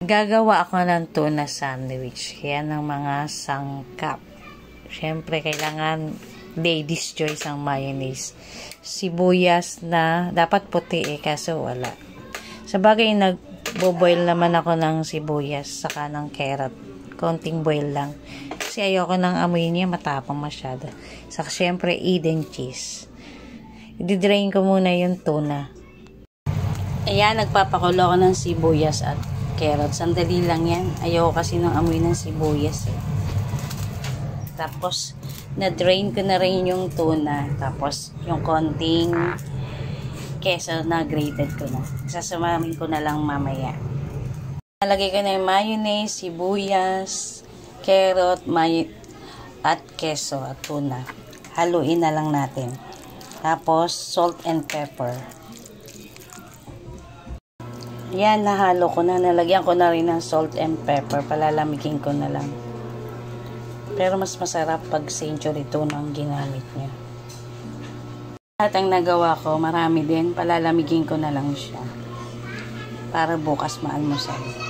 Gagawa ako ng tuna sandwich. Yan ang mga sangkap. Siyempre, kailangan ladies choice ang mayonnaise. Sibuyas na dapat puti kaso wala. Sa bagay, nagbo-boil naman ako ng sibuyas saka ng carrot. Konting boil lang. Kasi ayoko ng amoy niya, matapang masyado. Saka siyempre, Eden cheese. I-drain ko muna yung tuna. Ayan, nagpapakulo ako ng sibuyas at carrot. Sandali lang yan. Ayoko kasi ng amoy ng sibuyas Tapos, na-drain ko na rin yung tuna. Tapos, yung konting keso na grated ko na. Sasamamin ko na lang mamaya. Nalagay ko na yung mayonnaise, sibuyas, carrot, at keso at tuna. Haluin na lang natin. Tapos, salt and pepper. Yan, nahalo ko na. Nalagyan ko na rin ng salt and pepper. Palalamigin ko na lang. Pero mas masarap pag century tuna ang ginamit niya. At ang nagawa ko, marami din. Palalamigin ko na lang siya. Para bukas maalmusal.